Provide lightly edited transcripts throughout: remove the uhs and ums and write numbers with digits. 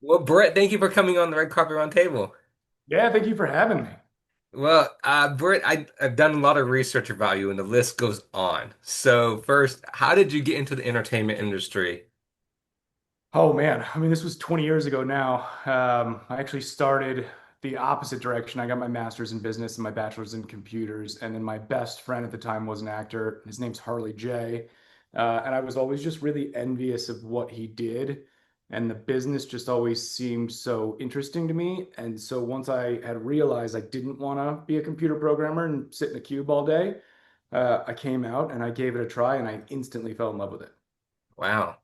Well, Brett, thank you for coming on the Red Carpet Round Table. Yeah, thank you for having me. Well, Brett, I've done a lot of research about you, and the list goes on. So, first, how did you get into the entertainment industry? Oh man, I mean, this was 20 years ago now. I actually started the opposite direction. I got my master's in business and my bachelor's in computers, and then my best friend at the time was an actor. His name's Harley J. And I was always just really envious of what he did, and the business just always seemed so interesting to me. And so once I had realized I didn't want to be a computer programmer and sit in a cube all day, I came out and I gave it a try, and I instantly fell in love with it. Wow,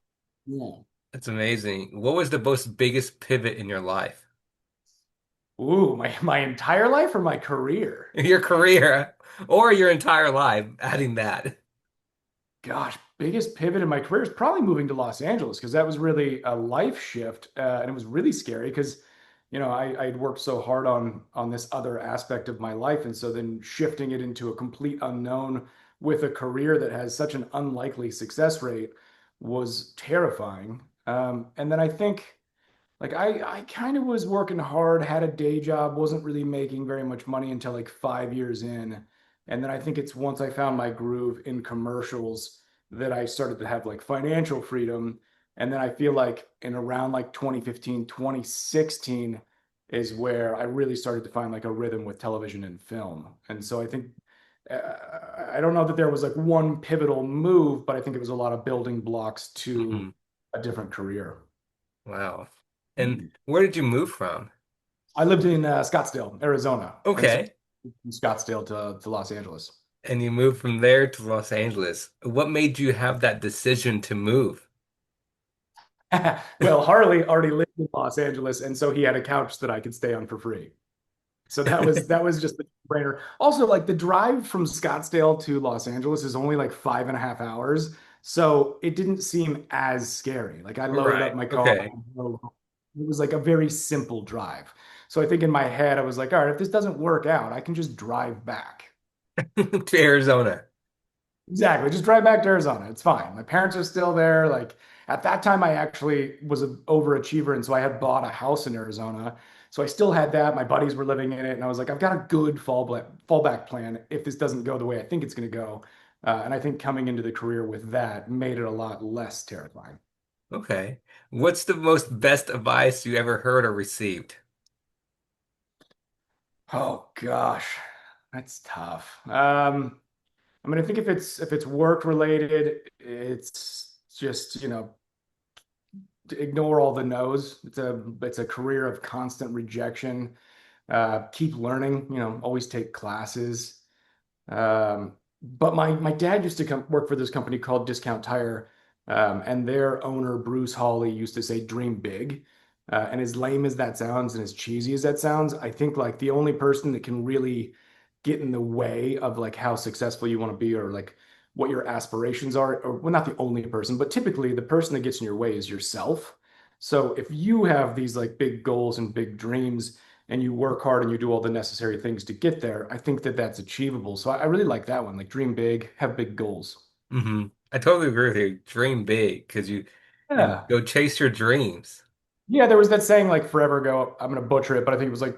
Yeah. that's amazing. What was the most biggest pivot in your life? Ooh, my entire life or my career? Your career or your entire life, adding that. Gosh, biggest pivot in my career is probably moving to Los Angeles because that was really a life shift, and it was really scary because, I'd worked so hard on this other aspect of my life, and so then shifting it into a complete unknown with a career that has such an unlikely success rate was terrifying. And then I think. Like I kind of was working hard, had a day job, wasn't really making very much money until like 5 years in. And then I think it's once I found my groove in commercials that I started to have like financial freedom. And then I feel like in around like 2015, 2016 is where I really started to find like a rhythm with television and film. And so I think I don't know that there was like one pivotal move, but I think it was a lot of building blocks to Hmm. a different career. Wow. And where did you move from? I lived in Scottsdale, Arizona, and so Okay. from Scottsdale to Los Angeles. And you moved from there to Los Angeles. What made you have that decision to move? Well, Harley already lived in Los Angeles, and so he had a couch that I could stay on for free. So that was just the brainer. Also, like the drive from Scottsdale to Los Angeles is only like 5.5 hours, so it didn't seem as scary. Like I loaded up Right. my car. Okay. It was like a very simple drive. So I think in my head, I was like, all right, if this doesn't work out, I can just drive back. To Arizona. Exactly. Just drive back to Arizona. It's fine. My parents are still there. Like at that time, I actually was an overachiever. And so I had bought a house in Arizona. So I still had that. My buddies were living in it. And I was like, I've got a good fallback plan if this doesn't go the way I think it's going to go. And I think coming into the career with that made it a lot less terrifying. Okay. What's the most best advice you ever heard or received? Oh gosh, that's tough. I mean, I think if it's work related, it's just, to ignore all the no's. It's a career of constant rejection. Keep learning, always take classes. But my dad used to come work for this company called Discount Tire, and their owner Bruce Hawley used to say, "Dream big." And as lame as that sounds, and as cheesy as that sounds, I think like the only person that can really get in the way of like how successful you want to be or like what your aspirations are, or well, not the only person, but typically the person that gets in your way is yourself. So if you have these like big goals and big dreams and you work hard and you do all the necessary things to get there, I think that that's achievable. So I really like that one. Like dream big, have big goals. I totally agree with you. Dream big because you Yeah. go chase your dreams. Yeah, there was that saying like forever ago, I'm gonna butcher it, but I think it was like,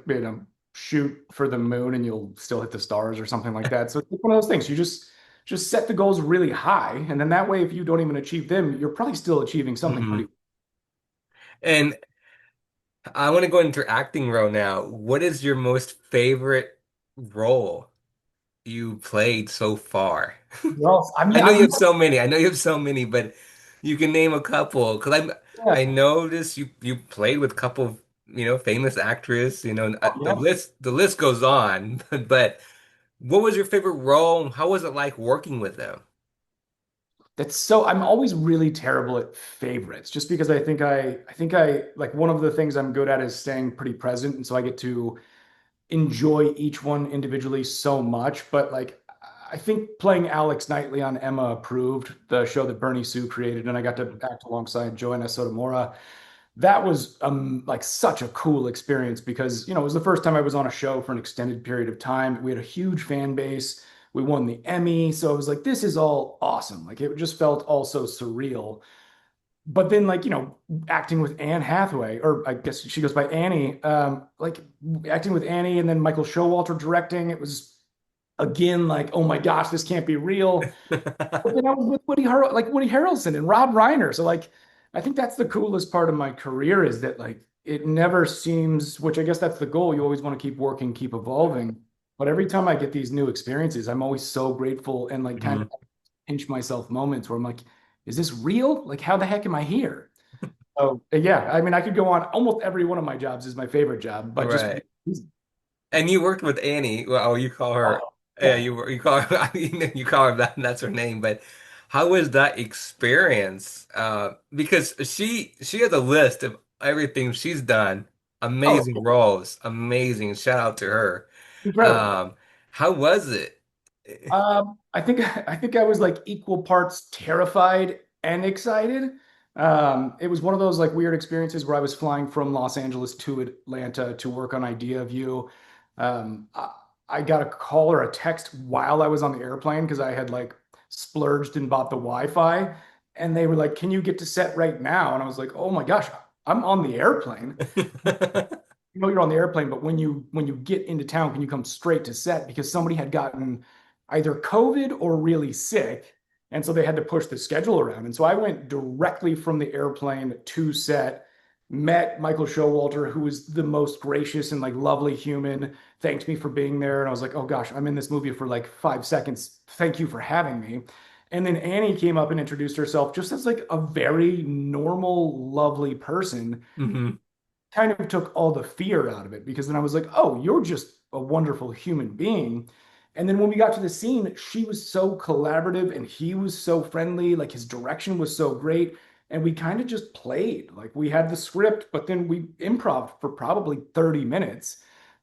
shoot for the moon and you'll still hit the stars or something like that. So it's one of those things. You just set the goals really high, and then that way, if you don't even achieve them, you're probably still achieving something Hmm. pretty. And I want to go into acting role now. What is your most favorite role you played so far? Well, I I mean, know you have so many. I know you have so many, but you can name a couple. Because I yeah, noticed you played with a couple of, famous actress, the yeah. list goes on. But what was your favorite role? How was it like working with them? That's so I'm always really terrible at favorites just because I think I like one of the things I'm good at is staying pretty present and so I get to enjoy each one individually so much but like I think playing Alex Knightley on Emma Approved, the show that Bernie Sue created and I got to act alongside Joanna Sotomora, that was like such a cool experience because it was the first time I was on a show for an extended period of time. We had a huge fan base. We won the Emmy, so it was like this is all awesome. Like it just felt all so surreal. but then like, acting with Anne Hathaway, or I guess she goes by Annie, like acting with Annie and then Michael Showalter directing, it was again like, oh my gosh, this can't be real. But then I was with Woody Harrelson and Rob Reiner. So like, I think that's the coolest part of my career is that like it never seems, which I guess that's the goal. You always want to keep working, keep evolving. But every time I get these new experiences, I'm always so grateful and like kind of Mhm. pinch myself moments where I'm like, is this real? Like, how the heck am I here? So yeah, I mean, I could go on. Almost every one of my jobs is my favorite job, but just Right. And you worked with Annie. Well, you call her, oh, yeah, yeah. you call her, you call her that, that's her name. But how was that experience? Because she has a list of everything she's done. Oh, Amazing roles, amazing. Shout out to her. incredible. Um, how was it? I think I was like equal parts terrified and excited. It was one of those like weird experiences where I was flying from Los Angeles to Atlanta to work on Idea View. I got a call or a text while I was on the airplane because I had like splurged and bought the Wi-Fi, and they were like, "Can you get to set right now?" And I was like, "Oh my gosh, I'm on the airplane." You're on the airplane, but when you get into town, can you come straight to set because somebody had gotten either COVID or really sick, and so they had to push the schedule around. And so I went directly from the airplane to set, met Michael Showalter, who was the most gracious and like lovely human, thanked me for being there, and I was like, oh gosh, I'm in this movie for like 5 seconds. Thank you for having me. And then Annie came up and introduced herself just as like a very normal, lovely person, hmm kind of took all the fear out of it because then I was like, oh, you're just a wonderful human being. And then when we got to the scene, she was so collaborative and he was so friendly. Like his direction was so great. And we kind of just played. Like we had the script, but then we improv for probably 30 minutes.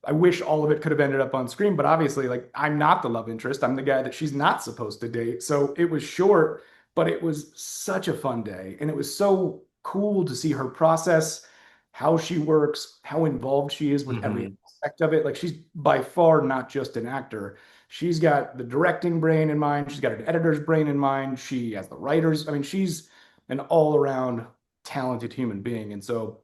I wish all of it could have ended up on screen, but obviously, like I'm not the love interest. I'm the guy that she's not supposed to date. So it was short, but it was such a fun day. And it was so cool to see her process how she works, how involved she is with every hmm aspect of it. Like she's by far not just an actor. She's got the directing brain in mind. She's got an editor's brain in mind. She has the writers. I mean, she's an all-around talented human being. And so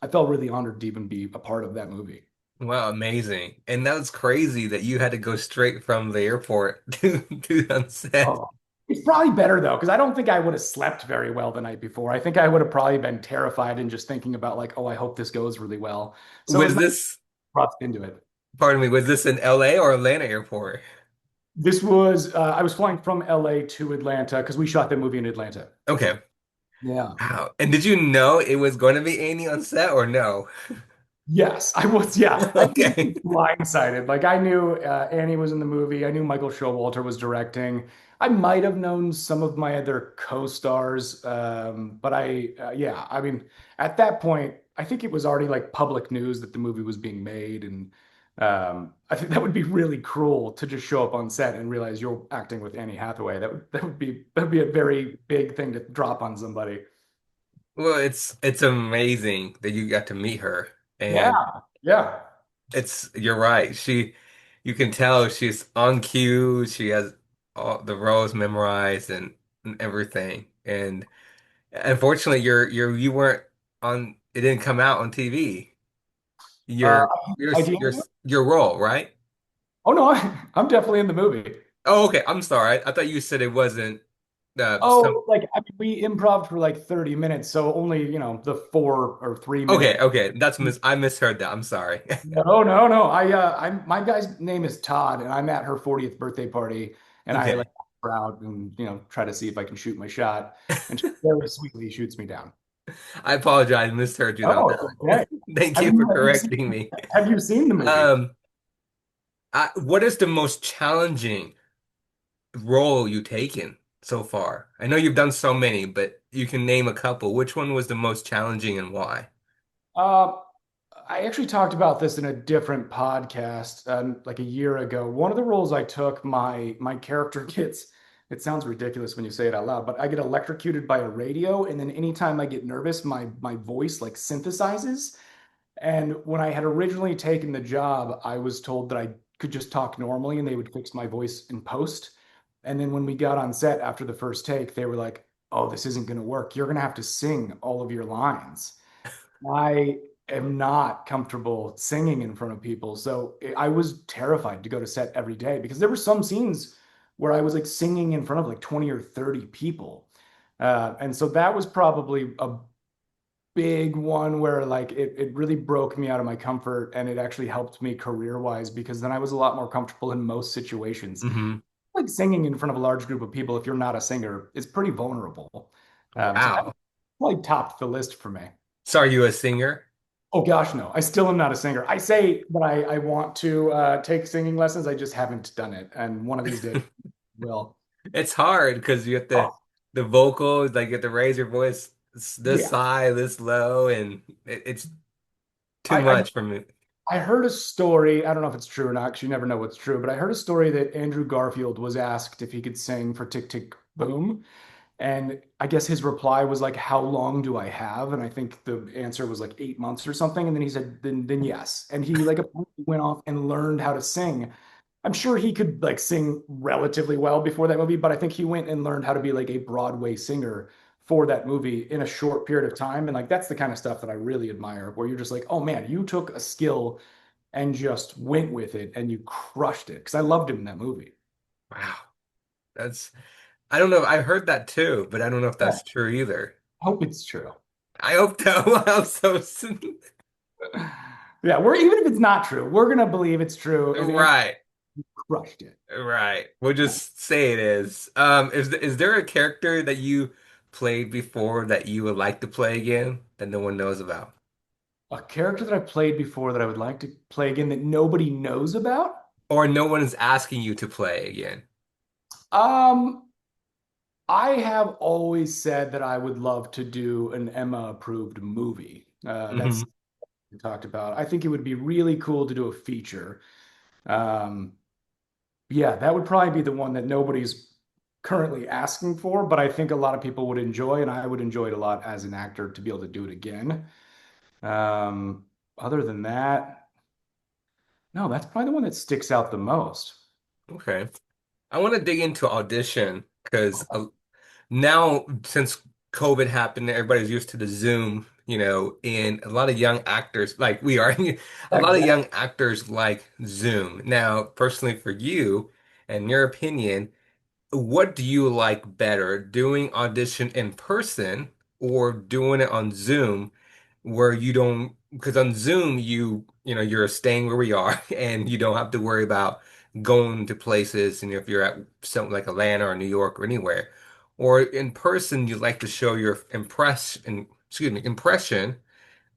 I felt really honored to even be a part of that movie. Wow, amazing. And that was crazy that you had to go straight from the airport to on set. Oh, it's probably better though, because I don't think I would have slept very well the night before. I think I would have probably been terrified and just thinking about like, oh, I hope this goes really well. So it was Was nice this, thrust into it. pardon me, was this in LA or Atlanta airport? This was I was flying from LA to Atlanta because we shot the movie in Atlanta. Okay. Yeah. Wow. And did you know it was going to be Annie on set or no? Yes, I was. Yeah, I was Okay. blindsided. Like I knew Annie was in the movie. I knew Michael Showalter was directing. I might have known some of my other co-stars, but yeah. I mean, at that point, I think it was already like public news that the movie was being made, and I think that would be really cruel to just show up on set and realize you're acting with Annie Hathaway. That would be a very big thing to drop on somebody. Well, it's amazing that you got to meet her. Yeah, And yeah. you're right. You can tell she's on cue. She has all the roles memorized and everything. And unfortunately, you weren't on, it didn't come out on TV. Uh, Your, idea? your, your role, right? Oh no, I'm definitely in the movie. Oh, okay. I'm sorry. I thought you said it wasn't some. Oh, like I mean, we improv for like 30 minutes, so only, the 4 or 3 minute. Okay, okay. I misheard that. I'm sorry. No, no, no. My guy's name is Todd, and I'm at her 40th birthday party, and I like Okay. her out and try to see if I can shoot my shot. And she very sweetly shoots me down. I apologize. Misheard you on Oh, it's that. okay. Thank Have you you for have you seen correcting me. have you seen the movie? Um, what is the most challenging role you've taken so far? I know you've done so many, but you can name a couple. Which one was the most challenging and why? Uh, I actually talked about this in a different podcast, like a year ago. One of the roles I took, my character gets, it sounds ridiculous when you say it out loud, but I get electrocuted by a radio, and then anytime I get nervous, my voice like synthesizes. And when I had originally taken the job, I was told that I could just talk normally and they would fix my voice in post. And then when we got on set after the first take, they were like, oh, this isn't going to work. You're going to have to sing all of your lines. I am not comfortable singing in front of people. So I was terrified to go to set every day because there were some scenes where I was like singing in front of like 20 or 30 people. And so that was probably a big one where like it really broke me out of my comfort and it actually helped me career wise because then I was a lot more comfortable in most situations. Hmm. Like singing in front of a large group of people, if you're not a singer, is pretty vulnerable. So that Wow. probably topped the list for me. So are you a singer? Oh gosh, no. I still am not a singer. I say that I want to take singing lessons. I just haven't done it. And one of these days will. It's hard because you have to Oh, the vocals, like you have to raise your voice this yeah. high, this low, and it's too I, I much for me. I heard a story. I don't know if it's true or not, because you never know what's true, but I heard a story that Andrew Garfield was asked if he could sing for Tick Tick Boom. And I guess his reply was like, "How long do I have?" And I think the answer was like 8 months or something. And then he said, "Then yes." And he like went off and learned how to sing. I'm sure he could like sing relatively well before that movie, but I think he went and learned how to be like a Broadway singer for that movie in a short period of time. And like that's the kind of stuff that I really admire, where you're just like, oh man, you took a skill and just went with it and you crushed it. Because I loved him in that movie. Wow. That's I don't know. I heard that too, but I don't know if Yeah, that's true either. I hope it's true. I hope so. I'm so Yeah, we're even if it's not true, we're gonna believe it's true. And Andrew right. crushed it. Right. We'll just say it is. Is there a character that you played before that you would like to play again that no one knows about? A character that I played before that I would like to play again that nobody knows about. Or no one is asking you to play again? Um, I have always said that I would love to do an Emma approved movie. That's Hmm. what we talked about. I think it would be really cool to do a feature. Um, yeah, that would probably be the one that nobody's currently asking for, but I think a lot of people would enjoy, and I would enjoy it a lot as an actor to be able to do it again. Um, Other than that, no, that's probably the one that sticks out the most. Okay. I want to dig into audition because now since COVID happened, everybody's used to the Zoom, and a lot of young actors, like we are, a lot of Exactly. young actors like Zoom. Now, personally for you, and your opinion, what do you like better, doing audition in person or doing it on Zoom where you don't, because on Zoom you're staying where we are and you don't have to worry about going to places and if you're at something like Atlanta or New York or anywhere. Or in person you like to show your impression,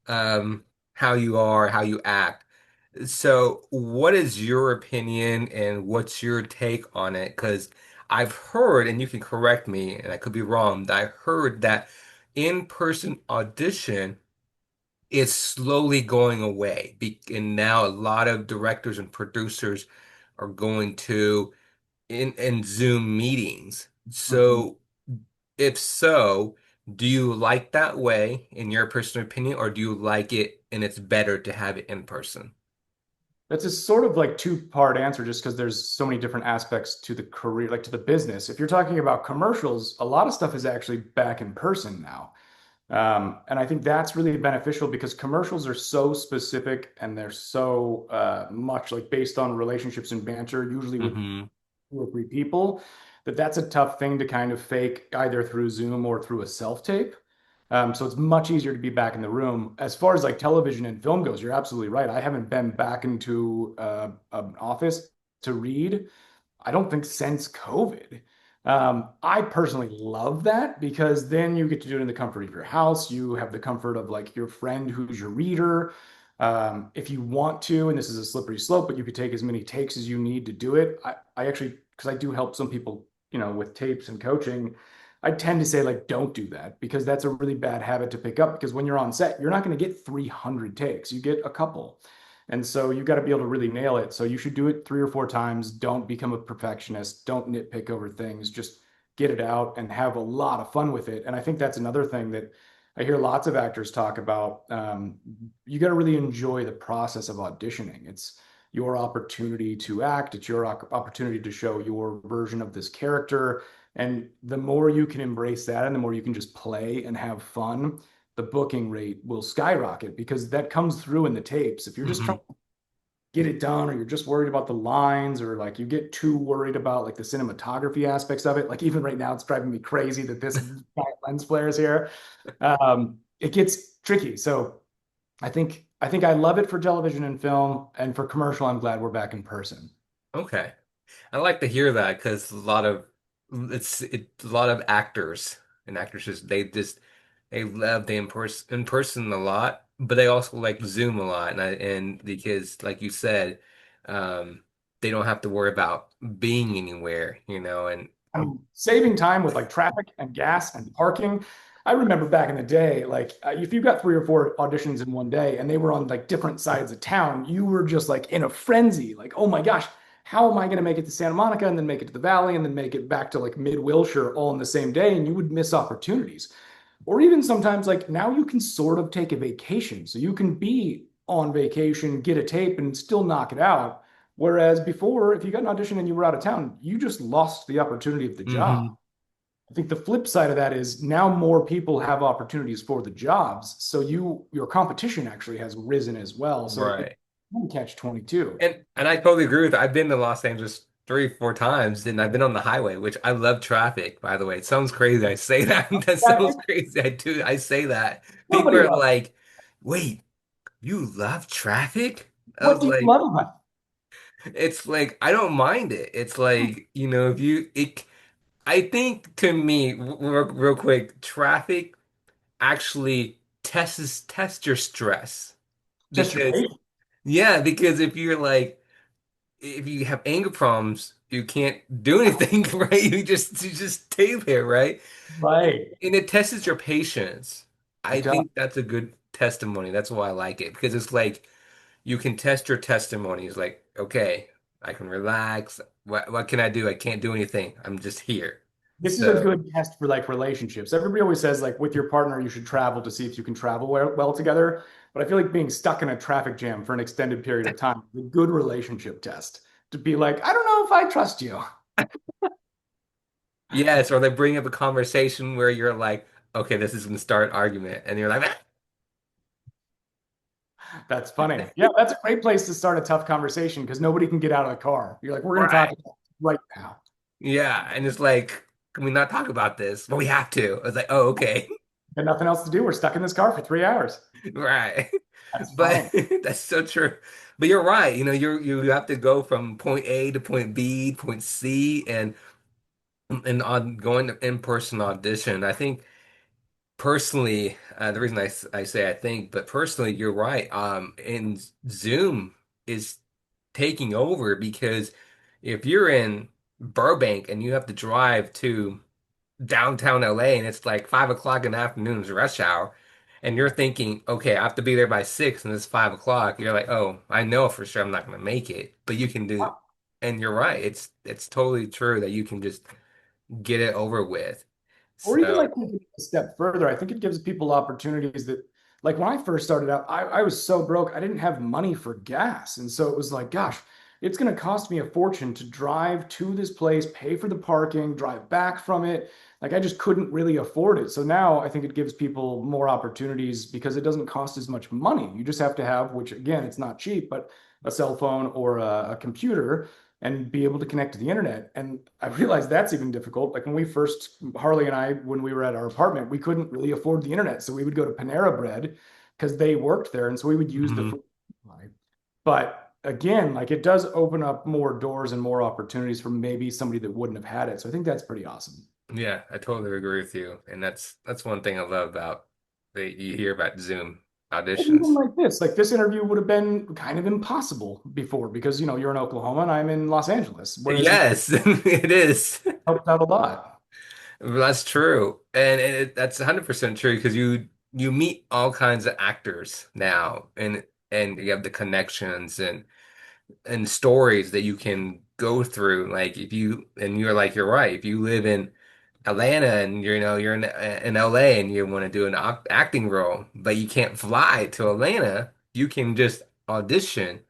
um, how you are, how you act. So, what is your opinion and what's your take on it? Because I've heard, and you can correct me, and I could be wrong, that I heard that in-person audition is slowly going away. And now a lot of directors and producers are going to in Zoom meetings. Mhm. So, if so, do you like that way in your personal opinion, or do you like it and it's better to have it in person? That's a sort of like two-part answer just because there's so many different aspects to the career, like to the business. If you're talking about commercials, a lot of stuff is actually back in person now. And I think that's really beneficial because commercials are so specific and they're so much like based on relationships and banter, usually with Hmm. 2 or 3 people, that's a tough thing to kind of fake either through Zoom or through a self-tape. So it's much easier to be back in the room. As far as like television and film goes, you're absolutely right. I haven't been back into an office to read I don't think since COVID. I personally love that because then you get to do it in the comfort of your house. You have the comfort of like your friend who's your reader. If you want to, and this is a slippery slope, but you could take as many takes as you need to do it. I actually, because I do help some people, with tapes and coaching, I tend to say like, don't do that because that's a really bad habit to pick up because when you're on set, you're not going to get 300 takes. You get a couple. And so you got to be able to really nail it. So you should do it 3 or 4 times. Don't become a perfectionist. Don't nitpick over things. Just get it out and have a lot of fun with it. And I think that's another thing that I hear lots of actors talk about. You got to really enjoy the process of auditioning. It's your opportunity to act. It's your opportunity to show your version of this character. And the more you can embrace that and the more you can just play and have fun, the booking rate will skyrocket because that comes through in the tapes. If you're just trying Hmm. to get it done or you're just worried about the lines or like you get too worried about like the cinematography aspects of it, like even right now it's driving me crazy that this giant lens flare is here. It gets tricky. So I think I love it for television and film, and for commercial, I'm glad we're back in person. Okay. I like to hear that because a lot of actors and actresses they love the in person a lot, but they also like Zoom a lot, and because like you said, um, they don't have to worry about being anywhere, and I mean, saving time with like traffic and gas and parking. I remember back in the day, like if you got three or four auditions in one day and they were on like different sides of town, you were just like in a frenzy. Like, oh my gosh, how am I going to make it to Santa Monica and then make it to the Valley and then make it back to like mid Wilshire all in the same day? And you would miss opportunities. Or even sometimes, like now you can sort of take a vacation. So you can be on vacation, get a tape, and still knock it out. Whereas before, if you got an audition and you were out of town, you just lost the opportunity of the job. hmm I think the flip side of that is now more people have opportunities for the jobs. So your competition actually has risen as well. So it right. can catch 22. And I totally agree with. I've been to Los Angeles 3, 4 times, and I've been on the highway, which I love traffic, by the way. It sounds crazy. I say that. That sounds Traffic, crazy. I do. I say that. People nobody are loves. like, wait, you love traffic? I What was do you like, love about it's like I don't mind it. It's like, if I think to me, real quick, traffic actually tests your stress just your because patience? yeah, because if you have anger problems, you can't do anything, right? You just stay there, right? Right. And it tests your patience. I It does. think that's a good testimony. That's why I like it because it's like you can test your testimony. It's like, okay, I can relax. What can I do? I can't do anything. I'm just here. This is a So, good test for like relationships. Everybody always says like with your partner, you should travel to see if you can travel well together. But I feel like being stuck in a traffic jam for an extended period of time is a good relationship test to be like, I don't know if I trust you. yes, or they bring up a conversation where you're like, okay, this is gonna start an argument, and you're like, That's funny. Yeah, that's a great place to start a tough conversation because nobody can get out of the car. You're like, we're going to talk right. about it right now. Yeah, and it's like, can we not talk about this? But we have to. It's like, oh, okay. Got nothing else to do. We're stuck in this car for 3 hours. Right. That's But funny. that's so true. But you're right. You have to go from point A to point B, point C, and on going to in-person audition. I think personally, the reason I say I think, but personally, you're right. And Zoom is taking over because if you're in Burbank and you have to drive to downtown LA and it's like 5 o'clock in the afternoon is rush hour, and you're thinking, okay, I have to be there by 6 and it's 5 o'clock. You're like, oh, I know for sure I'm not gonna make it. But you can do, and you're right. It's totally true that you can just get it over with. Or even So, like taking it a step further, I think it gives people opportunities that, like when I first started out, I was so broke, I didn't have money for gas. And so it was like, gosh, it's going to cost me a fortune to drive to this place, pay for the parking, drive back from it. Like I just couldn't really afford it. So now I think it gives people more opportunities because it doesn't cost as much money. You just have to have, which again, it's not cheap, but a cell phone or a computer and be able to connect to the internet. And I realized that's even difficult. Like when we first, Harley and I, when we were at our apartment, we couldn't really afford the internet. So we would go to Panera Bread because they worked there. And so we would use the mhm. food supply. But again, like it does open up more doors and more opportunities for maybe somebody that wouldn't have had it. So I think that's pretty awesome. Yeah, I totally agree with you. And that's one thing I love about that you hear about Zoom And even auditions. like this interview would have been kind of impossible before because, you're in Oklahoma and I'm in Los Angeles, whereas you Yes, it is. helped out a lot. That's true, and that's 100% true because you meet all kinds of actors now, and you have the connections and stories that you can go through. Like if you and you're like you're right. If you live in Atlanta and you're in LA and you want to do an acting role, but you can't fly to Atlanta, you can just audition,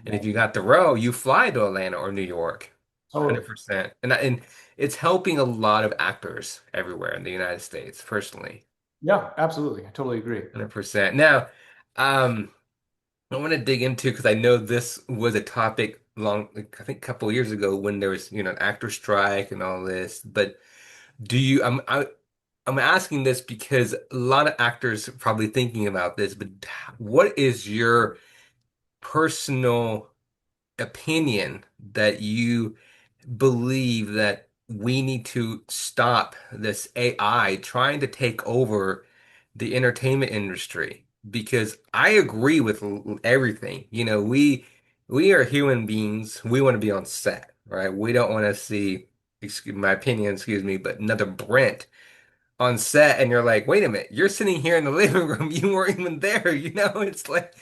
and if you got the role, you fly to Atlanta or New York. Totally. 100%. And it's helping a lot of actors everywhere in the United States, personally. Yeah, absolutely. I totally agree. 100%. Now, I want to dig into because I know this was a topic long, like, I think a couple of years ago when there was, an actor strike and all this. But do you, I'm asking this because a lot of actors are probably thinking about this, but what is your personal opinion that you believe that we need to stop this AI trying to take over the entertainment industry? Because I agree with everything. We are human beings. We want to be on set, right? We don't want to see, excuse my opinion, excuse me, but another Brent on set, and you're like, wait a minute, you're sitting here in the living room. You weren't even there. It's like,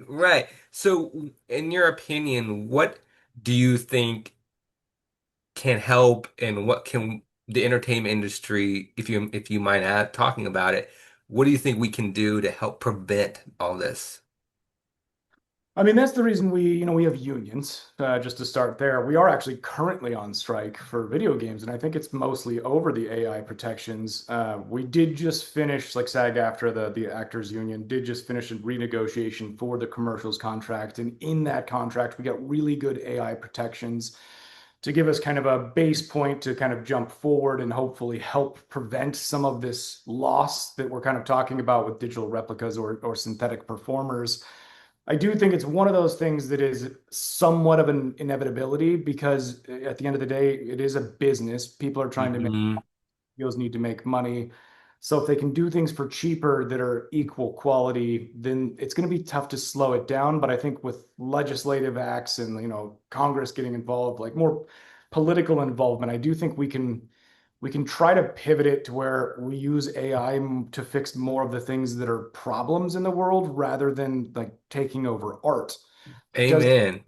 right. So, in your opinion, what do you think can help, and what can the entertainment industry, if you mind talking about it, what do you think we can do to help prevent all this? I mean, that's the reason we have unions, just to start there. We are actually currently on strike for video games, and I think it's mostly over the AI protections. We did just finish, like SAG-AFTRA, the actors union, did just finish a renegotiation for the commercials contract. And in that contract, we got really good AI protections to give us kind of a base point to kind of jump forward and hopefully help prevent some of this loss that we're kind of talking about with digital replicas or synthetic performers. I do think it's one of those things that is somewhat of an inevitability because at the end of the day, it is a business. People are trying to make Hmm. studios need to make money. So if they can do things for cheaper that are equal quality, then it's going to be tough to slow it down. But I think with legislative acts and Congress getting involved, like more political involvement, I do think we can try to pivot it to where we use AI to fix more of the things that are problems in the world rather than like taking over art. Because Amen.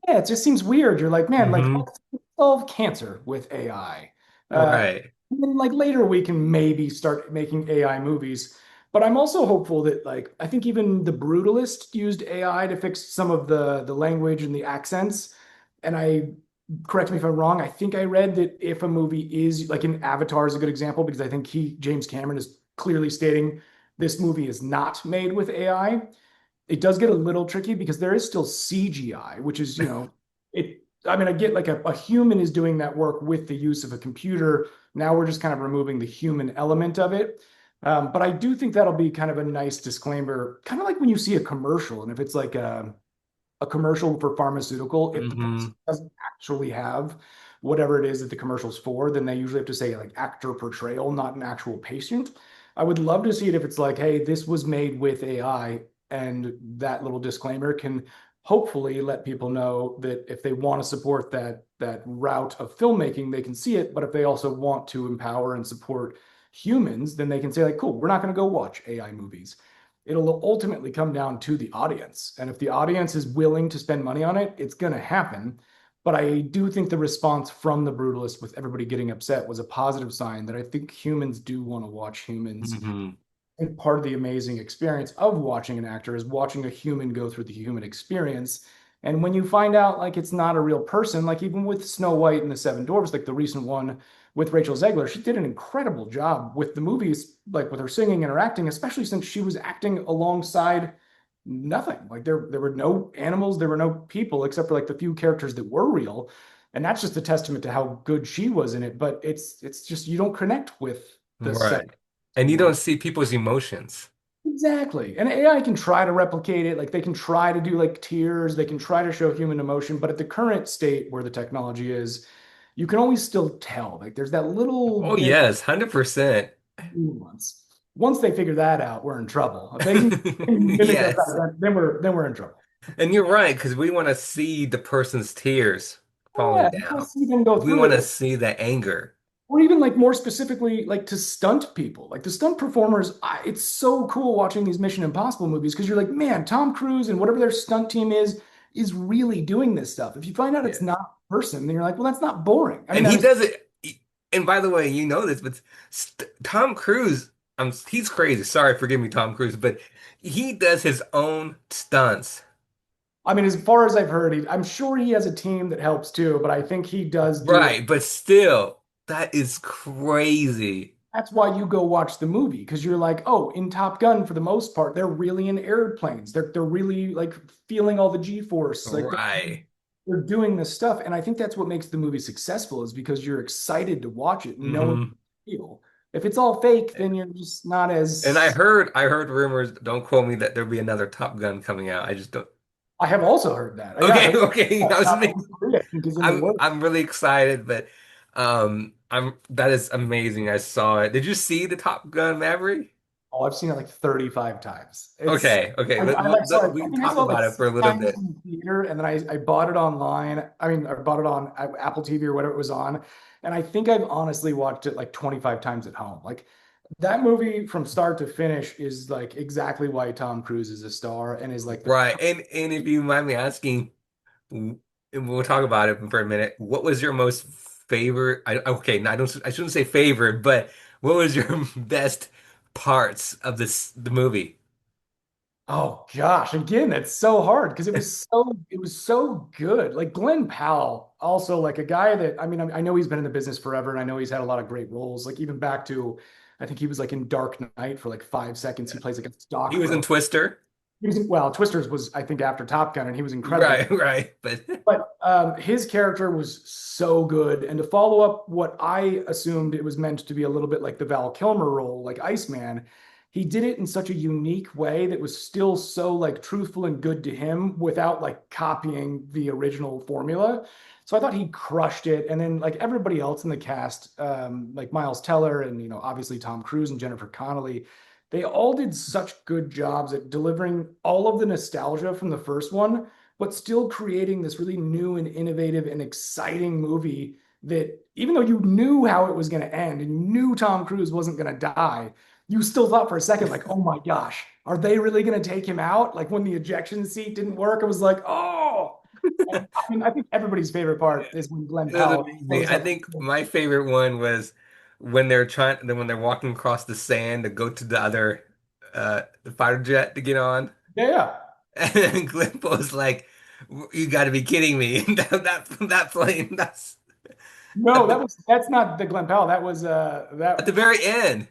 yeah, it just seems weird. You're like, man, like Hmm. let's solve cancer with AI. Right. And then like later we can maybe start making AI movies. But I'm also hopeful that like I think even The Brutalist used AI to fix some of the language and the accents. And I correct me if I'm wrong. I think I read that if a movie is like in Avatar is a good example because I think James Cameron is clearly stating this movie is not made with AI. It does get a little tricky because there is still CGI, which is, I mean, I get like a human is doing that work with the use of a computer. Now we're just kind of removing the human element of it. But I do think that'll be kind of a nice disclaimer, kind of like when you see a commercial, and if it's like a commercial for pharmaceutical, if the person Hmm. doesn't actually have whatever it is that the commercial's for, then they usually have to say like actor portrayal, not an actual patient. I would love to see it if it's like, hey, this was made with AI, and that little disclaimer can hopefully let people know that if they want to support that route of filmmaking, they can see it. But if they also want to empower and support humans, then they can say like, cool, we're not going to go watch AI movies. It'll ultimately come down to the audience. And if the audience is willing to spend money on it, it's going to happen. But I do think the response from the Brutalist with everybody getting upset was a positive sign that I think humans do want to watch humans. Hmm. And part of the amazing experience of watching an actor is watching a human go through the human experience. And when you find out like it's not a real person, like even with Snow White and the Seven Dwarfs, like the recent one with Rachel Zegler, she did an incredible job with the movies, like with her singing and her acting, especially since she was acting alongside nothing. Like there were no animals, there were no people except for like the few characters that were real. And that's just a testament to how good she was in it. But it's just you don't connect with the set Right. And you don't see people's emotions. exactly. And AI can try to replicate it. Like they can try to do like tears, they can try to show human emotion, but at the current state where the technology is, you can always still tell. Like there's that little Oh, bit yes, 100%. of nuance. Once they figure that out, we're in trouble. If they can mimic us, Yes. then we're in trouble. And you're right, because we want to see the person's tears falling Yeah, you want down. to see them go We through want it. to see the anger. Or even like more specifically, like to stunt people, like the stunt performers. It's so cool watching these Mission Impossible movies because you're like, man, Tom Cruise and whatever their stunt team is really doing this stuff. If you find out it's Yes. not a person, then you're like, well, that's not boring. I mean, And that he was does it. And by the way, you know this, but Tom Cruise, he's crazy. Sorry, forgive me, Tom Cruise, but he does his own stunts. I mean, as far as I've heard, I'm sure he has a team that helps too, but I think he does do it. Right, but still, that is crazy. That's why you go watch the movie because you're like, oh, in Top Gun, for the most part, they're really in airplanes. They're really like feeling all the G-force. Like Right. they're doing this stuff. And I think that's what makes the movie successful is because you're excited to watch it and knowing Hmm. the feel. If it's all fake, then you're just not And as. I heard rumors, don't quote me, that there'll be another Top Gun coming out. I just don't. I have also heard that. Yeah, I Okay, heard okay. I was Top Gun 3, I think, is in the works. I'm really excited, but I'm that is amazing. I saw it. Did you see the Top Gun Maverick? Oh, I've seen it like 35 times. It's Okay, okay. I like saw it. We I can think I talk saw it like about it for six a little times bit. in the theater, and then I bought it online. I mean, I bought it on Apple TV or whatever it was on, and I think I've honestly watched it like 25 times at home. Like that movie from start to finish is like exactly why Tom Cruise is a star and is like the Right. And if you mind me asking, and we'll talk about it for a minute. What was your most favorite? Okay, no, I shouldn't say favorite, but what was your best parts of the movie? Oh gosh, again, that's so hard because it was so good. Like Glenn Powell, also like a guy that I know he's been in the business forever and I know he's had a lot of great roles. Like even back to I think he was like in Dark Knight for like 5 seconds. He plays like a He was in stockbroker. Twister. Well, Twisters was I think after Top Gun and he was incredible. Right, right. But But his character was so good. And to follow up what I assumed it was meant to be a little bit like the Val Kilmer role, like Iceman, he did it in such a unique way that was still so like truthful and good to him without like copying the original formula. So I thought he crushed it. And then like everybody else in the cast, like Miles Teller and obviously Tom Cruise and Jennifer Connelly, they all did such good jobs at delivering all of the nostalgia from the first one but still creating this really new and innovative and exciting movie that even though you knew how it was going to end and you knew Tom Cruise wasn't going to die, you still thought for a second, like, oh my gosh, are they really going to take him out? Like when the ejection seat didn't work, it was like, oh. And I mean, I think everybody's favorite part is when Glenn it was Powell amazing. shows I up. think my favorite one was when they're walking across the sand to go to the other the fighter jet to get on. Yeah. And Glenn was like, "You got to be kidding me!" That plane. That's No, at the that's not the Glenn Powell. That was at the that very end.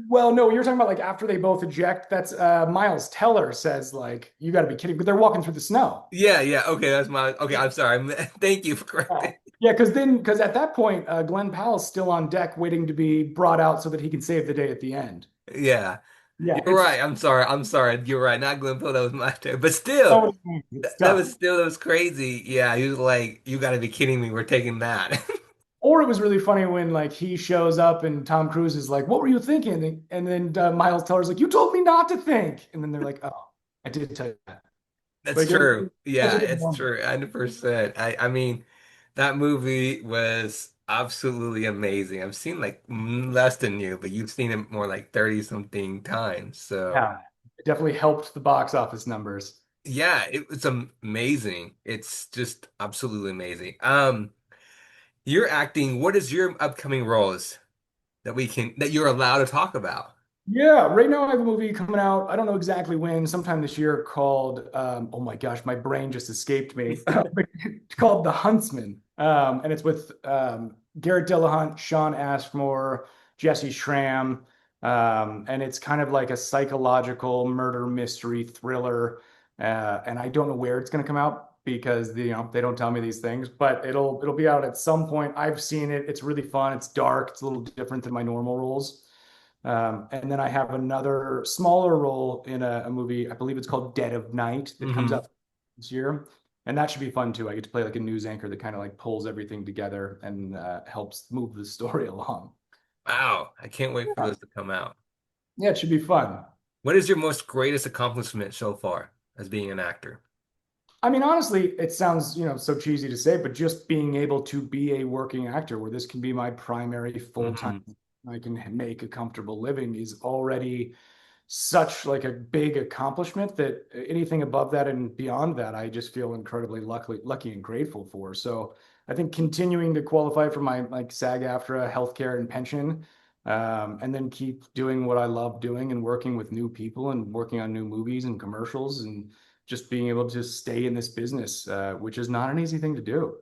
well, no, you're talking about like after they both eject. That's Miles Teller says like, you got to be kidding, but they're walking through the snow. Yeah, yeah. Okay, that's my. Okay, I'm sorry. Thank you for Yeah, correcting. yeah, because at that point, Glenn Powell's still on deck waiting to be brought out so that he can save the day at the end. Yeah, Yeah, you're it's right. I'm sorry. I'm sorry. You're right. Not Glenn Poe. That was my turn. But still, so it's that tough. was still that was crazy. Yeah, he was like, "You got to be kidding me. We're taking that." Or it was really funny when like he shows up and Tom Cruise is like, "What were you thinking?" And then Miles Teller's like, "You told me not to think." And then they're like, "Oh, I did tell you that." That's Like it was true. such Yeah, a good it's moment. true. 100%. I mean, that movie was absolutely amazing. I've seen like less than you, but you've seen it more like 30 something times. So, Yeah, it definitely helped the box office numbers. yeah, it was amazing. It's just absolutely amazing. You're acting, what is your upcoming roles that you're allowed to talk about? Yeah, right now I have a movie coming out. I don't know exactly when, sometime this year, called oh my gosh, my brain just escaped me. It's called The Huntsman. And it's with Garrett Dillahunt, Sean Ashmore, Jesse Schramm. And it's kind of like a psychological murder mystery thriller. And I don't know where it's going to come out because they don't tell me these things, but it'll be out at some point. I've seen it. It's really fun. It's dark. It's a little different than my normal roles. And then I have another smaller role in a movie, I believe it's called Dead of Night, that comes Hmm. out this year. And that should be fun too. I get to play like a news anchor that kind of like pulls everything together and helps move the story along. Wow, I can't wait for Yeah. those to come out. Yeah, it should be fun. What is your most greatest accomplishment so far as being an actor? I mean, honestly, it sounds, so cheesy to say, but just being able to be a working actor where this can be my primary full-time, Hmm. I can make a comfortable living is already such like a big accomplishment that anything above that and beyond that, I just feel incredibly lucky and grateful for. So I think continuing to qualify for my like SAG-AFTRA healthcare and pension, and then keep doing what I love doing and working with new people and working on new movies and commercials and just being able to stay in this business, which is not an easy thing to do.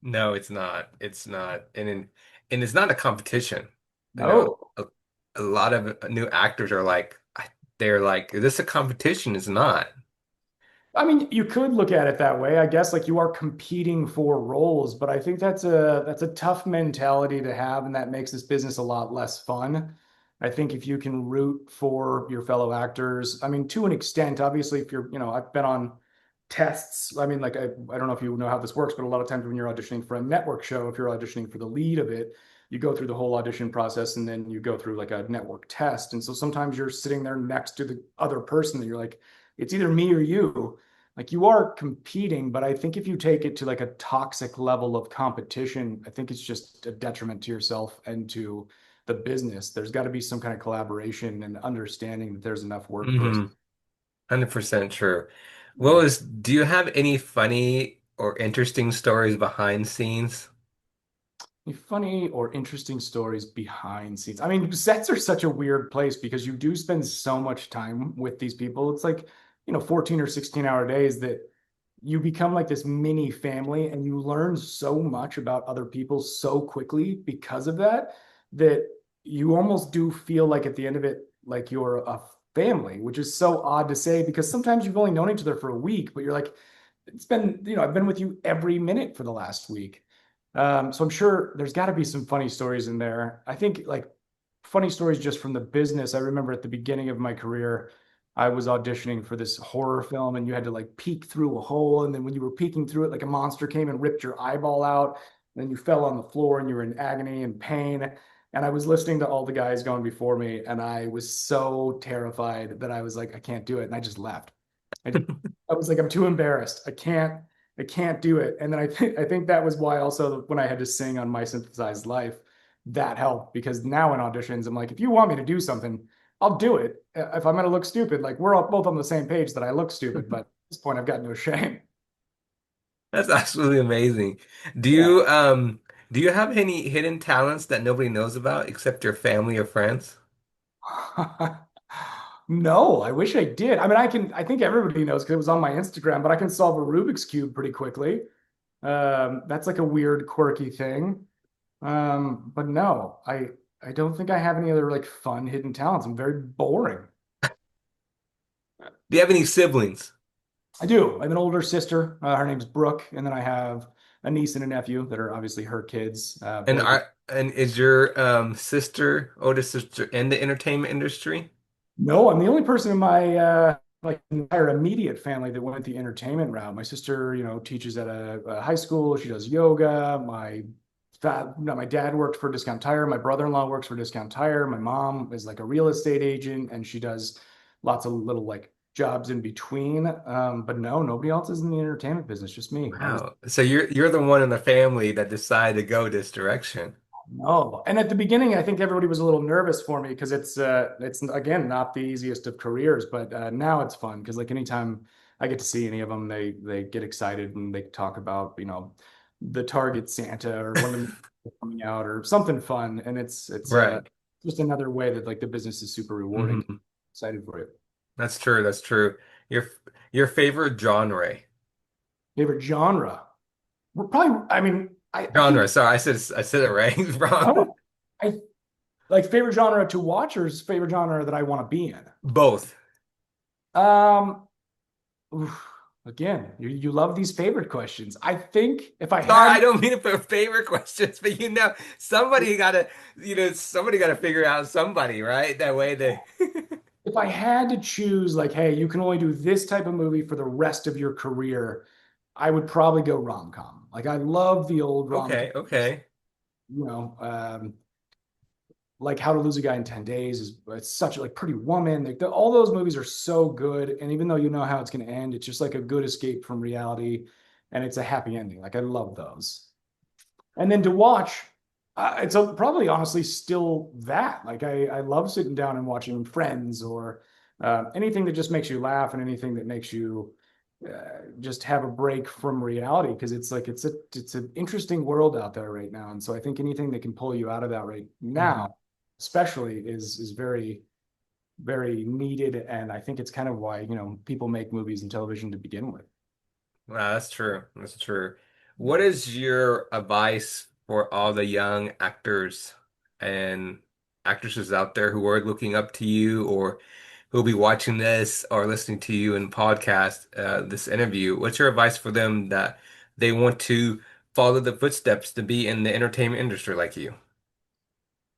No, it's not. It's not. And it's not a competition. You know, No. a lot of new actors are like they're like, is this a competition? It's not. I mean, you could look at it that way. I guess like you are competing for roles, but I think that's a tough mentality to have, and that makes this business a lot less fun. I think if you can root for your fellow actors, I mean, to an extent, obviously, if you're, I've been on tests. I mean, like I don't know if you know how this works, but a lot of times when you're auditioning for a network show, if you're auditioning for the lead of it, you go through the whole audition process and then you go through like a network test. And so sometimes you're sitting there next to the other person that you're like, it's either me or you. Like you are competing, but I think if you take it to like a toxic level of competition, I think it's just a detriment to yourself and to the business. There's got to be some kind of collaboration and understanding that there's enough work for us. 100% true. Yeah. Do you have any funny or interesting stories behind scenes? Any funny or interesting stories behind scenes? I mean, sets are such a weird place because you do spend so much time with these people. It's like, 14 or 16-hour days that you become like this mini family and you learn so much about other people so quickly because of that, that you almost do feel like at the end of it, like you're a family, which is so odd to say because sometimes you've only known each other for a week, but you're like, it's been, I've been with you every minute for the last week. So I'm sure there's got to be some funny stories in there. I think like funny stories just from the business. I remember at the beginning of my career, I was auditioning for this horror film, and you had to like peek through a hole. And then when you were peeking through it, like a monster came and ripped your eyeball out. And then you fell on the floor and you were in agony and pain. And I was listening to all the guys going before me, and I was so terrified that I was like, I can't do it. And I just left. I, I was like, I'm too embarrassed. I can't do it. And then I think that was why also when I had to sing on My Synthesized Life, that helped because now in auditions, I'm like, if you want me to do something, I'll do it. If I'm gonna look stupid, like we're all both on the same page that I look stupid, but at this point I've got no shame. That's absolutely amazing. Do Yeah. you do you have any hidden talents that nobody knows about except your family or friends? No, I wish I did. I mean, I think everybody knows because it was on my Instagram, but I can solve a Rubik's Cube pretty quickly. That's like a weird, quirky thing. But no, I don't think I have any other like fun hidden talents. I'm very boring. Do you have any siblings? I do. I have an older sister. Her name's Brooke, and then I have a niece and a nephew that are obviously her kids. Boys are And is your oldest sister, in the entertainment industry? no, I'm the only person in my like entire immediate family that went the entertainment route. My sister, teaches at a high school. She does yoga. No, my dad worked for Discount Tire. My brother-in-law works for Discount Tire. My mom is like a real estate agent, and she does lots of little like jobs in between. But no, nobody else is in the entertainment business. Just me. I was Wow. So you're the one in the family that decided to go this direction. No. And at the beginning, I think everybody was a little nervous for me because it's again not the easiest of careers, but now it's fun because like anytime I get to see any of them, they get excited and they talk about, the Target Santa or one of them coming out or something fun. And it's Right. just another way that like the business is super rewarding. Hmm. Excited for you. That's true. That's true. Your your favorite genre. Favorite genre? We're probably, I mean, I Genre. think Sorry, I said it right. Wrong. oh, I like favorite genre to watch or is favorite genre that I want to be in. Both. Um, Oof. Again, you love these favorite questions. I think if I Sorry, I had don't mean it for favorite questions, but somebody gotta figure out somebody, right? That way they if I had to choose like, hey, you can only do this type of movie for the rest of your career, I would probably go rom-com. Like I love the old Okay, rom-coms, okay. you know, like How to Lose a Guy in 10 Days is it's such a like Pretty Woman. Like all those movies are so good. And even though you know how it's going to end, it's just like a good escape from reality and it's a happy ending. Like I love those. And then to watch, probably honestly still that. Like I love sitting down and watching Friends or anything that just makes you laugh and anything that makes you just have a break from reality because it's like it's an interesting world out there right now. And so I think anything that can pull you out of that right Hmm. now, especially, is very very needed. And I think it's kind of why, people make movies and television to begin with. Wow, that's true. That's true. What is your advice for all the young actors and actresses out there who are looking up to you or who'll be watching this or listening to you in podcast, this interview? What's your advice for them that they want to follow the footsteps to be in the entertainment industry like you?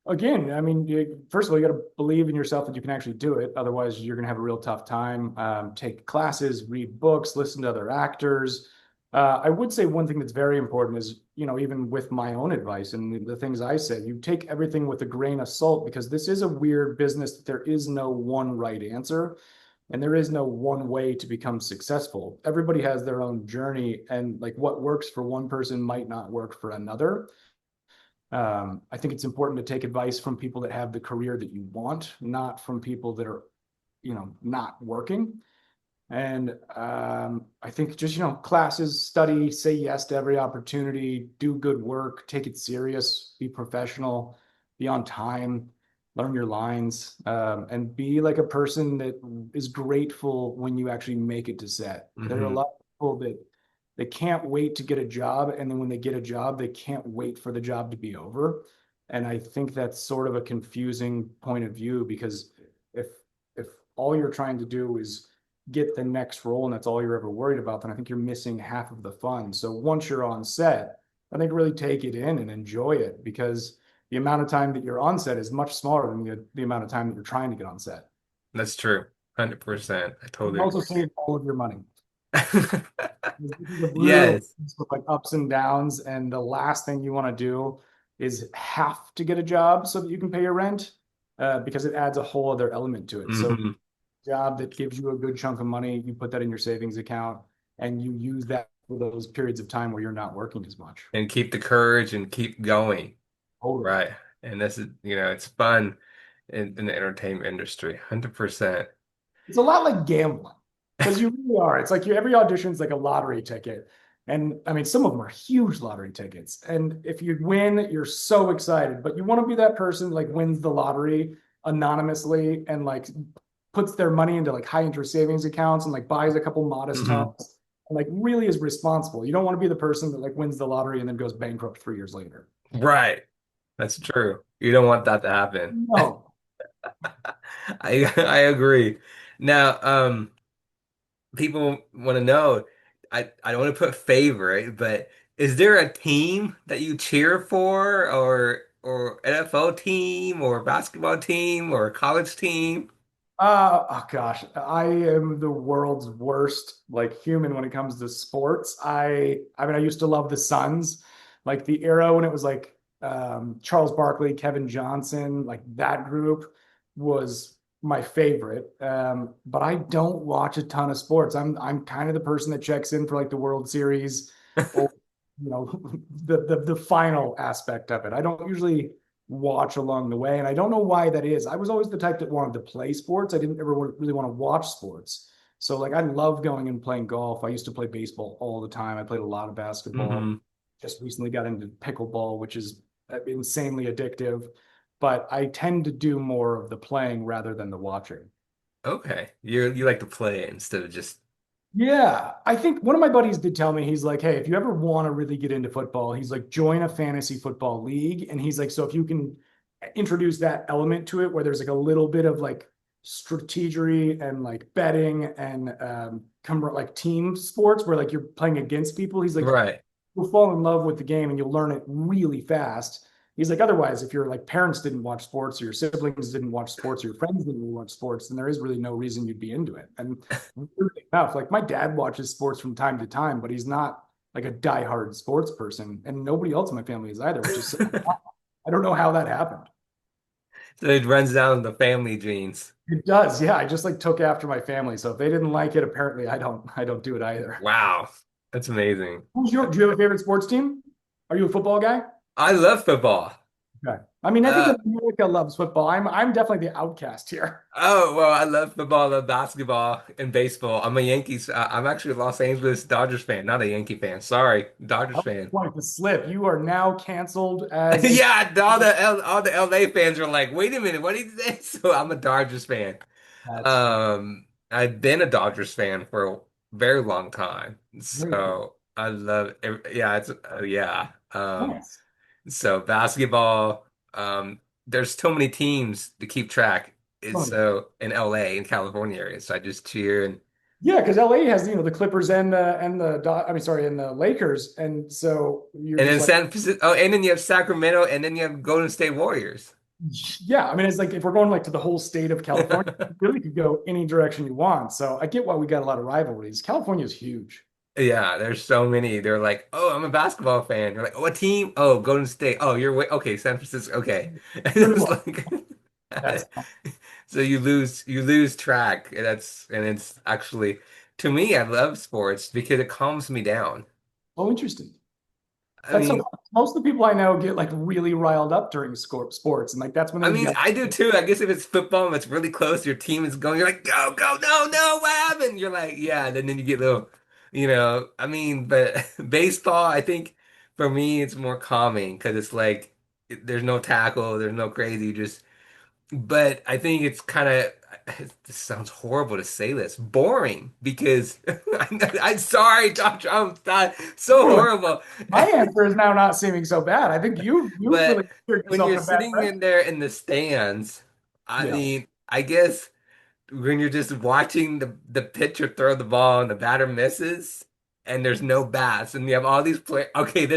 Again, I mean, first of all, you got to believe in yourself that you can actually do it. Otherwise, you're going to have a real tough time. Take classes, read books, listen to other actors. I would say one thing that's very important is, even with my own advice and the things I say, you take everything with a grain of salt because this is a weird business that there is no one right answer and there is no one way to become successful. Everybody has their own journey, and like what works for one person might not work for another. I think it's important to take advice from people that have the career that you want, not from people that are, not working. And I think just, classes, study, say yes to every opportunity, do good work, take it serious, be professional, be on time, learn your lines, and be like a person that is grateful when you actually make it to set. There are a Hmm. lot of people that they can't wait to get a job, and then when they get a job, they can't wait for the job to be over. And I think that's sort of a confusing point of view because if if all you're trying to do is get the next role and that's all you're ever worried about, then I think you're missing half of the fun. So once you're on set, I think really take it in and enjoy it because the amount of time that you're on set is much smaller than the amount of time that you're trying to get on set. That's true. 100%. I You can totally also agree. save all of your money. This is a brutal Yes. business with like ups and downs, and the last thing you want to do is have to get a job so that you can pay your rent, because it adds a whole other element to it. So Hmm. job that gives you a good chunk of money, you put that in your savings account and you use that for those periods of time where you're not working as much. And keep the courage and keep going. Totally. Right. And this is, it's fun in the entertainment industry. 100%. It's a lot like gambling because you really are. It's like every audition's like a lottery ticket. And I mean, some of them are huge lottery tickets. And if you win, you're so excited, but you want to be that person that, like, wins the lottery anonymously and like puts their money into like high interest savings accounts and like buys a couple modest Hmm. homes and like really is responsible. You don't want to be the person that like wins the lottery and then goes bankrupt 3 years later. Right. That's true. You don't want that to happen. No. I agree. Now, people want to know, I don't want to put favorite, but is there a team that you cheer for or NFL team or basketball team or college team? Oh gosh, I am the world's worst like human when it comes to sports. I mean, I used to love the Suns, like the era when it was like Charles Barkley, Kevin Johnson, like that group was my favorite. But I don't watch a ton of sports. I'm kind of the person that checks in for like the World Series or the final aspect of it. I don't usually watch along the way. And I don't know why that is. I was always the type that wanted to play sports. I didn't ever really want to watch sports. So like I love going and playing golf. I used to play baseball all the time. I played a lot of basketball. Hmm. Just recently got into pickleball, which is insanely addictive. But I tend to do more of the playing rather than the watching. Okay. You like to play instead of just Yeah, I think one of my buddies did tell me, he's like, hey, if you ever want to really get into football, he's like, join a fantasy football league. And he's like, so if you can introduce that element to it where there's like a little bit of like strategery and like betting and come like team sports where like you're playing against people, he's like, right. you'll fall in love with the game and you'll learn it really fast. He's like, otherwise, if your like parents didn't watch sports or your siblings didn't watch sports or your friends didn't watch sports, then there is really no reason you'd be into it. And weirdly enough, like my dad watches sports from time to time, but he's not like a diehard sports person, and nobody else in my family is either, which is I don't know how that happened. So it runs down the family genes. It does, yeah. I just like took after my family, so if they didn't like it, apparently I don't do it either. Wow. That's amazing. Do you have a favorite sports team? Are you a football guy? I love football. Okay. I mean, I think Uh, America loves football. I'm definitely the outcast here. oh, well, I love football, I love basketball and baseball. I'm a Yankees. I'm actually a Los Angeles Dodgers fan, not a Yankee fan. Sorry, Dodgers Oh, fan. quite the slip. You are now canceled as a Yeah, all the LA fans are like, wait a minute, what did he say? So I'm a Dodgers fan. That's fun. I've been a Dodgers fan for a very long time, Very cool. so I love yeah, it's yeah. Nice. So basketball, there's so many teams to keep track. It's Fun. so in LA in California area, so I just cheer Yeah, because LA has, the Clippers I mean, sorry, and the Lakers, and so you're and just then like, San Francisco. Oh, and then you have Sacramento, and then you have Golden State Warriors. yeah. I mean, it's like if we're going like to the whole state of California, you really could go any direction you want. So I get why we got a lot of rivalries. California is huge. Yeah, there's so many. They're like, oh, I'm a basketball fan. You're like, what team? Oh, Golden State. Oh, you're okay, San Francisco. Okay, and Pretty it's much. like, That's so you lose track. And it's actually to me, I love sports because it calms me down. so interesting. I That's so mean, fun. Most of the people I know get like really riled up during sports, and like that's when I they mean, yell. I do too. I guess if it's football and it's really close, your team is going, you're like, go, go, no, no, what happened? You're like, yeah, and then you get a little, I mean, but baseball, I think for me, it's more calming because it's like there's no tackle, there's no crazy, just, but I think it's kind of, this sounds horrible to say this, boring because I'm sorry, Josh, I'm not so horrible. My answer is now not seeming so bad. I think you've But really put when yourself you're in a bad sitting press. in there in the stands, I Yeah. mean, I guess when you're just watching the pitcher throw the ball and the batter misses and there's no bats and you have all these players. Okay,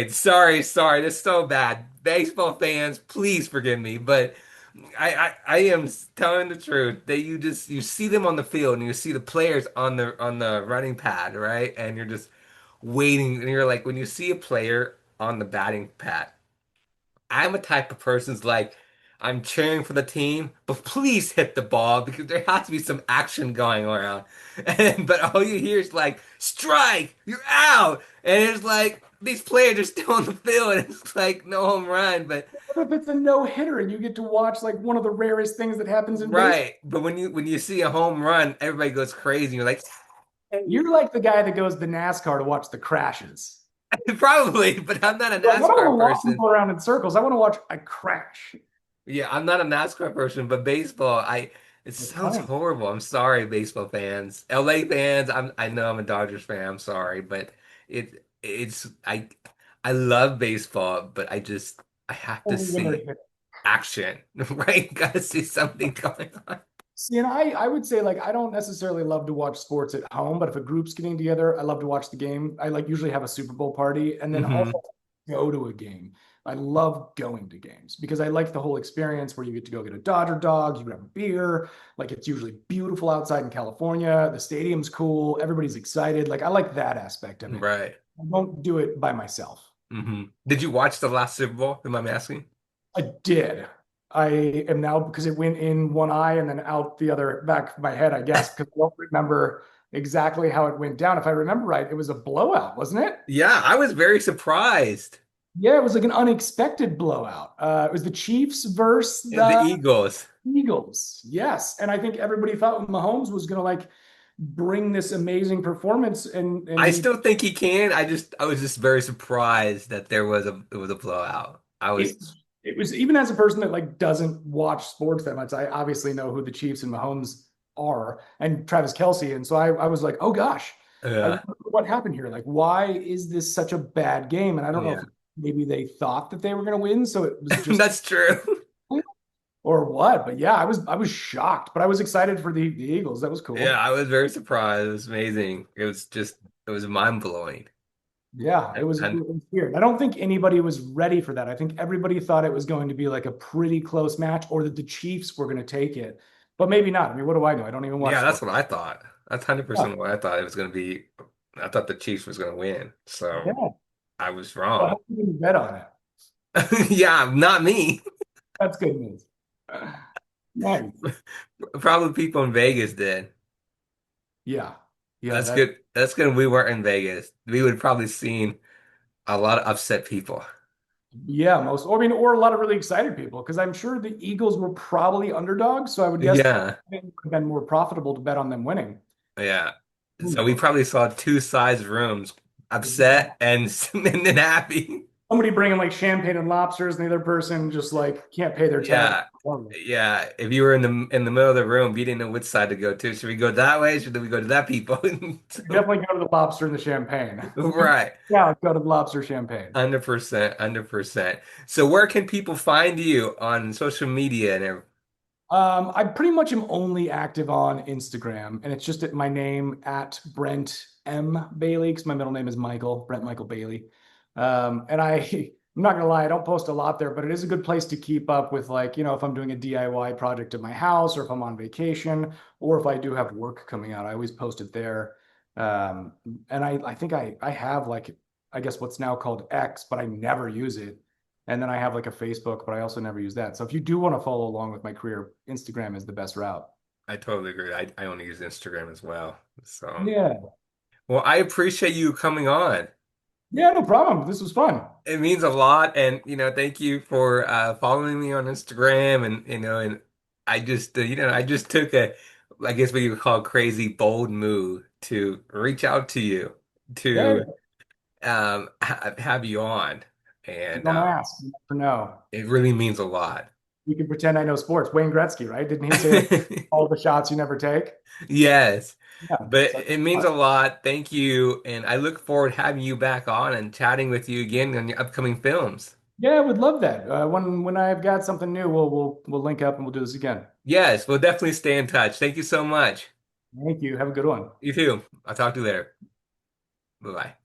sorry, this is so bad. Baseball fans, please forgive me, but I am telling the truth. That you see them on the field and you see the players on the running pad, right? And you're just waiting and you're like when you see a player on the batting pad, I'm a type of person's like, I'm cheering for the team, but please hit the ball because there has to be some action going around. And but all you hear is like, strike, you're out. And it's like these players are still on the field and it's like no home run. But What if it's a no hitter and you get to watch like one of the rarest things that happens in baseball? right. But when you see a home run, everybody goes crazy. You're like, You're like the guy that goes to NASCAR to watch the crashes. probably, but I'm not a Like, I don't want to NASCAR walk person. people around in circles. I want to watch a crash. Yeah, I'm not a NASCAR person, but baseball, it That's sounds fine. horrible. I'm sorry, baseball fans. LA fans, I know I'm a Dodgers fan. I'm sorry, but I love baseball, but I have to Only when they're see hit. action, right? Gotta see something going on. See, and I would say like I don't necessarily love to watch sports at home, but if a group's getting together, I love to watch the game. I like usually have a Super Bowl party and then also Hmm. go to a game. I love going to games because I like the whole experience where you get to go get a Dodger dog, you grab a beer, like it's usually beautiful outside in California, the stadium's cool, everybody's excited. Like I like that aspect of it. Right. I don't do it by myself. Did you watch the last Super Bowl? Am I asking? I did. I am now because it went in one eye and then out the other back of my head, I guess, because I don't remember exactly how it went down. If I remember right, it was a blowout, wasn't it? Yeah, I was very surprised. Yeah, it was like an unexpected blowout. It was the Chiefs versus The the Eagles. Eagles. Yes. And I think everybody thought Mahomes was going to like bring this amazing performance and I he still think he can. I was just very surprised that it was a blowout. I it was it was even as a person that like doesn't watch sports that much, I obviously know who the Chiefs and Mahomes are and Travis Kelsey. And so I was like, oh gosh, I uh wonder what happened here. Like, why is this such a bad game? And I don't know yeah. if maybe they thought that they were going to win, so it was just That's true. or what. But yeah, I was shocked, but I was excited for the Eagles. That was Yeah, cool. I was very surprised. It was amazing. It was mind-blowing. Yeah, it And was weird. I don't think anybody was ready for that. I think everybody thought it was going to be like a pretty close match or that the Chiefs were going to take it, but maybe not. I mean, what do I know? I don't even watch yeah, that's sports. what I thought. That's Yeah, 100% what I thought it was going to be. I thought the Chiefs was going to win. So yeah. I was Well, wrong. how can you bet on it? Yeah, not me. That's good news. Nice. Probably people in Vegas did. Yeah, yeah. That's That good. That's good. We weren't in Vegas. We would probably seen a lot of upset people. yeah. Most. Or, I mean, or a lot of really excited people because I'm sure the Eagles were probably underdogs. So I would guess Yeah, it would have been more profitable to bet on them winning. yeah. Who So we knows? probably saw two size rooms, Yeah. upset and and then happy. somebody bringing like champagne and lobsters, and the other person just like can't pay their tab. Yeah. Yeah. If you were in the middle of the room, we didn't know which side to go to. Should we go that way? Should we go to that people? You So, definitely go to the lobster and the champagne. right. Yeah, let's go to the lobster champagne. 100%, 100%. So where can people find you on social media and everything? I pretty much am only active on Instagram, and it's just at my name at Brent M. Bailey, because my middle name is Michael, Brent Michael Bailey. I'm not gonna lie, I don't post a lot there, but it is a good place to keep up with, like, if I'm doing a DIY project at my house, or if I'm on vacation, or if I do have work coming out, I always post it there. Um, and I think I have like, I guess what's now called X, but I never use it. And then I have like a Facebook, but I also never use that. So if you do want to follow along with my career, Instagram is the best route. I totally agree. I only use Instagram as well. So, Yeah. well, I appreciate you coming on. Yeah, no problem. This was fun. It means a lot, and thank you for following me on Instagram, and and I just I just took I guess what you would call a crazy bold move to reach out to you Yeah, to have you on, you and don't ask, you never know. it really means a lot. You can pretend I know sports. Wayne Gretzky, right? Didn't he say like all the shots you never take? Yes, Yeah. but So it means a lot. Thank you, and I look forward to having you back on and chatting with you again on your upcoming films. yeah, I would love that. When I've got something new, we'll link up and we'll do this again. Yes, we'll definitely stay in touch. Thank you so much. Thank you. Have a good one. You too. I'll talk to you later. Bye bye.